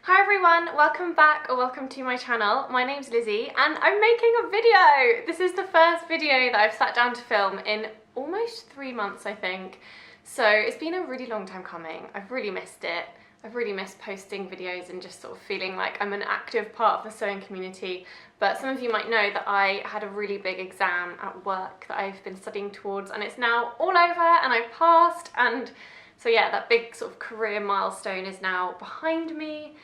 Hi everyone, welcome back or welcome to my channel. My name's Lizzie and I'm making a video. This is the first video that I've sat down to film in almost 3 months, I think. So it's been a really long time coming. I've really missed it. I've really missed posting videos and just sort of feeling like I'm an active part of the sewing community. But some of you might know that I had a really big exam at work that I've been studying towards, and it's now all over and I passed. And so yeah, that big sort of career milestone is now behind me,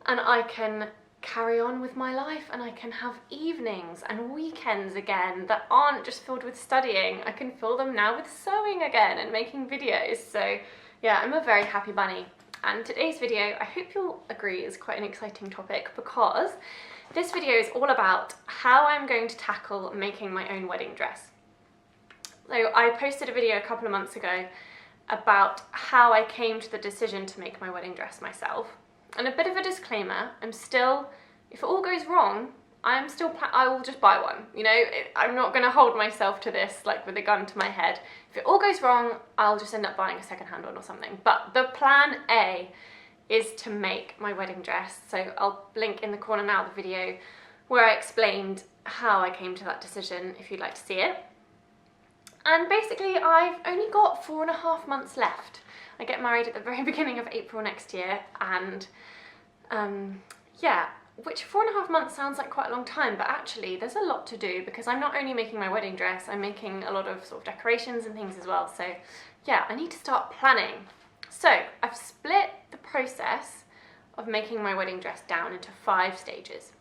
and I can carry on with my life and I can have evenings and weekends again that aren't just filled with studying. I can fill them now with sewing again and making videos. So yeah, I'm a very happy bunny. And today's video, I hope you'll agree, is quite an exciting topic, because this video is all about how I'm going to tackle making my own wedding dress. So I posted a video a couple of months ago about how I came to the decision to make my wedding dress myself. And a bit of a disclaimer, I'm still, if it all goes wrong, I will just buy one. You know, I'm not going to hold myself to this like with a gun to my head. If it all goes wrong, I'll just end up buying a second-hand one or something. But the plan A is to make my wedding dress. So I'll link in the corner now the video where I explained how I came to that decision, if you'd like to see it. And basically, I've only got 4.5 months left. I get married at the very beginning of April next year, and yeah, which 4.5 months sounds like quite a long time, but actually there's a lot to do, because I'm not only making my wedding dress, I'm making a lot of sort of decorations and things as well. So yeah, I need to start planning. So I've split the process of making my wedding dress down into 5 stages.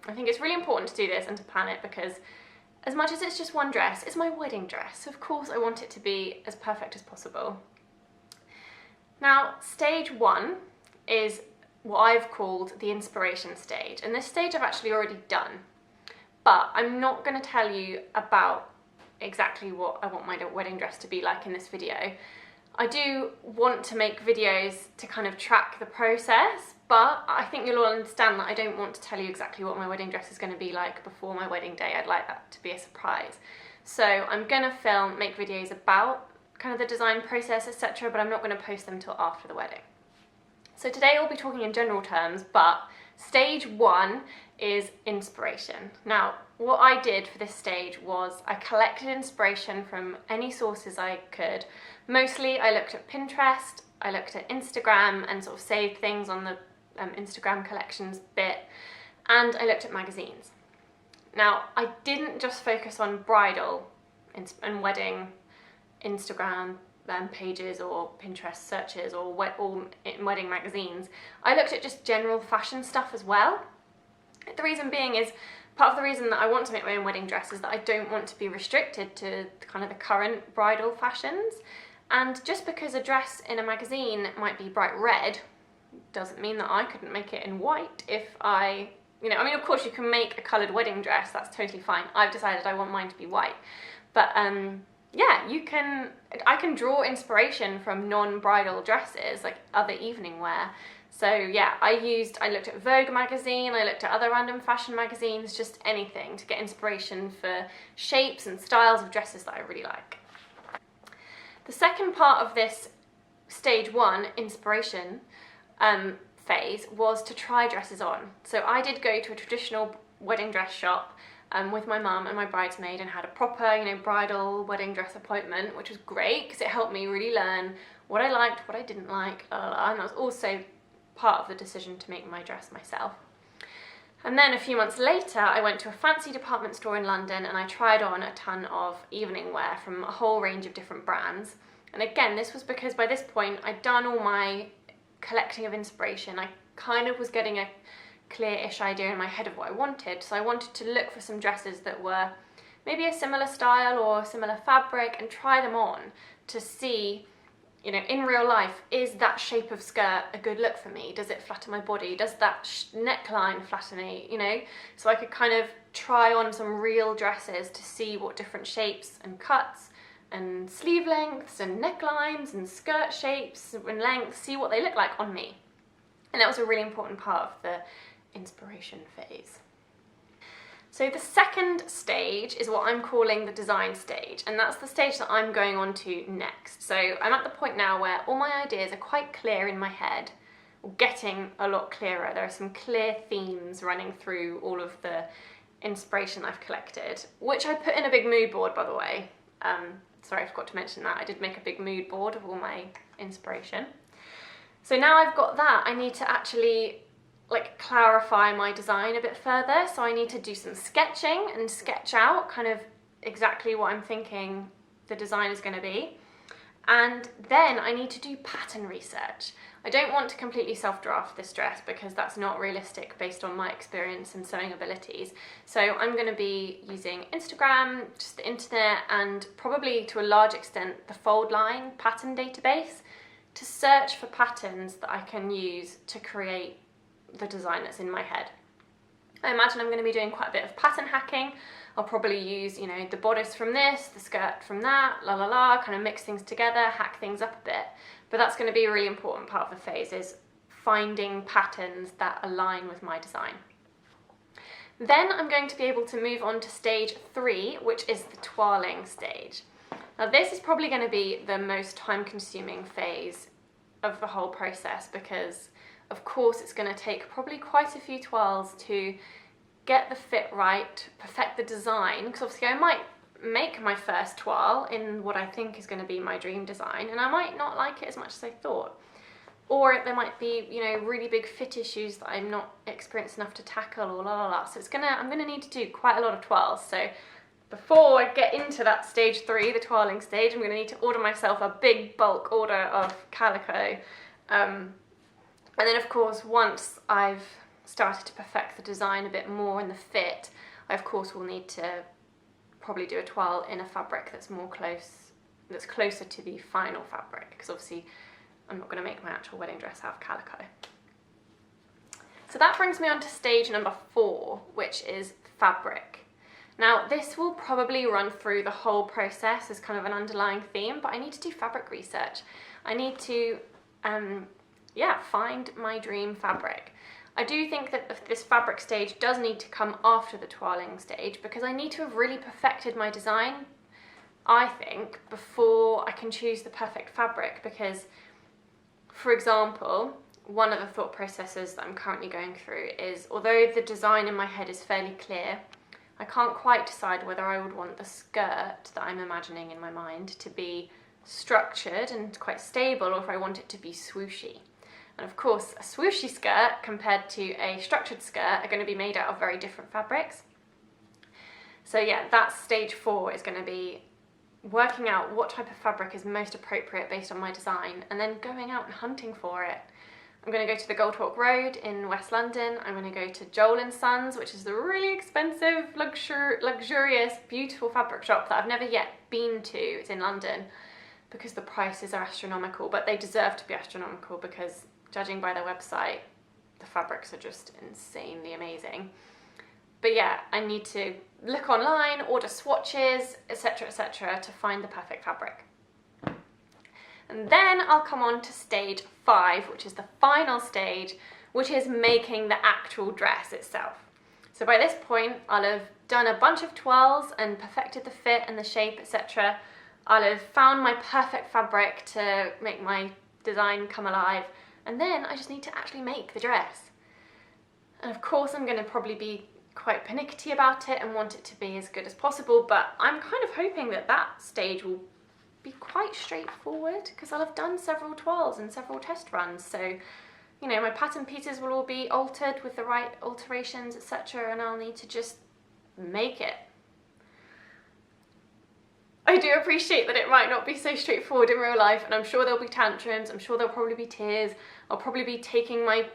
I think it's really important to do this and to plan it, because as much as it's just one dress, it's my wedding dress. So of course I want it to be as perfect as possible. Now, stage 1 is what I've called the inspiration stage, and this stage I've actually already done, but I'm not going to tell you about exactly what I want my wedding dress to be like in this video. I do want to make videos to kind of track the process, but I think you'll all understand that I don't want to tell you exactly what my wedding dress is going to be like before my wedding day. I'd like that to be a surprise. So I'm going to make videos about kind of the design process, etc., but I'm not going to post them till after the wedding. So today I'll be talking in general terms, but stage 1 is inspiration. Now, what I did for this stage was I collected inspiration from any sources I could. Mostly I looked at Pinterest, I looked at Instagram and sort of saved things on the Instagram collections bit, and I looked at magazines. Now, I didn't just focus on bridal and wedding Instagram pages or Pinterest searches or wedding magazines. I looked at just general fashion stuff as well. The reason being is, part of the reason that I want to make my own wedding dress is that I don't want to be restricted to kind of the current bridal fashions. And just because a dress in a magazine might be bright red doesn't mean that I couldn't make it in white if I, I mean, of course you can make a coloured wedding dress, that's totally fine. I've decided I want mine to be white. But yeah, I can draw inspiration from non-bridal dresses, like other evening wear. So yeah, I looked at Vogue magazine, I looked at other random fashion magazines, just anything to get inspiration for shapes and styles of dresses that I really like. The second part of this stage 1 inspiration phase was to try dresses on. So I did go to a traditional wedding dress shop with my mum and my bridesmaid, and had a proper, bridal wedding dress appointment, which was great because it helped me really learn what I liked, what I didn't like, and that was also part of the decision to make my dress myself. And then a few months later, I went to a fancy department store in London and I tried on a ton of evening wear from a whole range of different brands. And again, this was because by this point I'd done all my collecting of inspiration. I kind of was getting a clear-ish idea in my head of what I wanted, so I wanted to look for some dresses that were maybe a similar style or similar fabric and try them on to see, in real life, is that shape of skirt a good look for me? Does it flatter my body? Does that neckline flatter me? So I could kind of try on some real dresses to see what different shapes and cuts and sleeve lengths and necklines and skirt shapes and lengths, see what they look like on me. And that was a really important part of the inspiration phase. So the second stage is what I'm calling the design stage, and that's the stage that I'm going on to next. So I'm at the point now where all my ideas are quite clear in my head, getting a lot clearer. There are some clear themes running through all of the inspiration I've collected, which I put in a big mood board, by the way. Sorry, I forgot to mention that. I did make a big mood board of all my inspiration. So now I've got that, I need to actually like clarify my design a bit further. So I need to do some sketching and sketch out kind of exactly what I'm thinking the design is going to be. And then I need to do pattern research. I don't want to completely self-draft this dress because that's not realistic based on my experience and sewing abilities. So I'm going to be using Instagram, just the internet, and probably to a large extent the Fold Line pattern database to search for patterns that I can use to create the design that's in my head. I imagine I'm going to be doing quite a bit of pattern hacking. I'll probably use, you know, the bodice from this, the skirt from that, la la la, kind of mix things together, hack things up a bit. But that's going to be a really important part of the phase, is finding patterns that align with my design. Then I'm going to be able to move on to stage 3, which is the toiling stage. Now this is probably going to be the most time-consuming phase of the whole process because, of course, it's going to take probably quite a few toiles to get the fit right, perfect the design, because obviously I might make my first toile in what I think is going to be my dream design and I might not like it as much as I thought. Or there might be, you know, really big fit issues that I'm not experienced enough to tackle, or la la la. So I'm gonna need to do quite a lot of toiles. So before I get into that stage 3, the toiling stage, I'm gonna need to order myself a big bulk order of calico. And then of course, once I've started to perfect the design a bit more and the fit, I of course will need to probably do a toile in a fabric that's closer to the final fabric, because obviously I'm not going to make my actual wedding dress out of calico. So that brings me on to stage number 4, which is fabric. Now this will probably run through the whole process as kind of an underlying theme, but I need to do fabric research. I need to find my dream fabric. I do think that this fabric stage does need to come after the toiling stage because I need to have really perfected my design, I think, before I can choose the perfect fabric. Because, for example, one of the thought processes that I'm currently going through is, although the design in my head is fairly clear, I can't quite decide whether I would want the skirt that I'm imagining in my mind to be structured and quite stable, or if I want it to be swooshy. And of course, a swooshy skirt compared to a structured skirt are going to be made out of very different fabrics. So yeah, that's stage 4, is going to be working out what type of fabric is most appropriate based on my design, and then going out and hunting for it. I'm going to go to the Gold Hawk Road in West London. I'm going to go to Joel & Sons, which is the really expensive, luxurious, beautiful fabric shop that I've never yet been to. It's in London, because the prices are astronomical, but they deserve to be astronomical because, judging by their website, the fabrics are just insanely amazing. But yeah, I need to look online, order swatches, etc., etc., to find the perfect fabric. And then I'll come on to stage 5, which is the final stage, which is making the actual dress itself. So by this point, I'll have done a bunch of toiles and perfected the fit and the shape, etc. I'll have found my perfect fabric to make my design come alive, and then I just need to actually make the dress. And of course I'm going to probably be quite pernickety about it and want it to be as good as possible, but I'm kind of hoping that that stage will be quite straightforward because I'll have done several toiles and several test runs. So, you know, my pattern pieces will all be altered with the right alterations, etc., and I'll need to just make it. I do appreciate that it might not be so straightforward in real life, and I'm sure there'll be tantrums, I'm sure there'll probably be tears, I'll probably be taking my,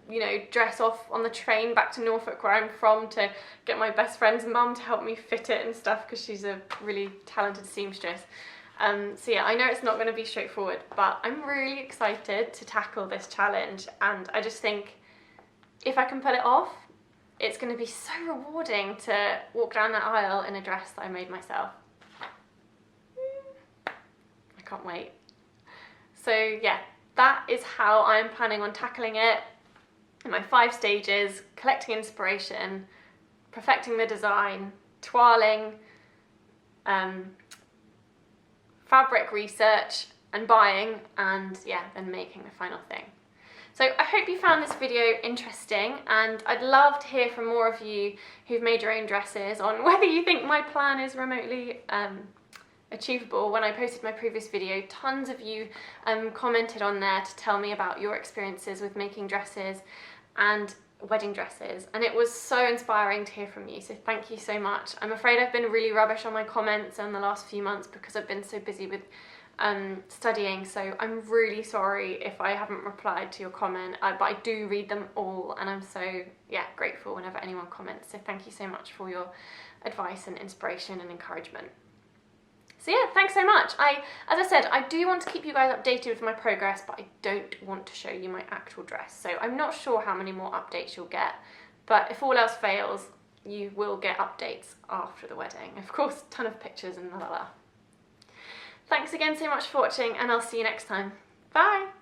you know, dress off on the train back to Norfolk, where I'm from, to get my best friend's mum to help me fit it and stuff, because she's a really talented seamstress. So yeah, I know it's not going to be straightforward, but I'm really excited to tackle this challenge, and I just think if I can pull it off, it's going to be so rewarding to walk down that aisle in a dress that I made myself. I can't wait. So yeah, that is how I'm planning on tackling it in my 5 stages: collecting inspiration, perfecting the design, toiling, fabric research and buying, and yeah, then making the final thing. So I hope you found this video interesting, and I'd love to hear from more of you who've made your own dresses on whether you think my plan is remotely achievable. When I posted my previous video, tons of you commented on there to tell me about your experiences with making dresses and wedding dresses, and it was so inspiring to hear from you, so thank you so much. I'm afraid I've been really rubbish on my comments in the last few months because I've been so busy with studying, so I'm really sorry if I haven't replied to your comment, but I do read them all, and I'm so grateful whenever anyone comments, so thank you so much for your advice and inspiration and encouragement. So yeah, thanks so much. As I said, I do want to keep you guys updated with my progress, but I don't want to show you my actual dress, so I'm not sure how many more updates you'll get, but if all else fails, you will get updates after the wedding. Of course, a ton of pictures and la la la. Thanks again so much for watching, and I'll see you next time. Bye!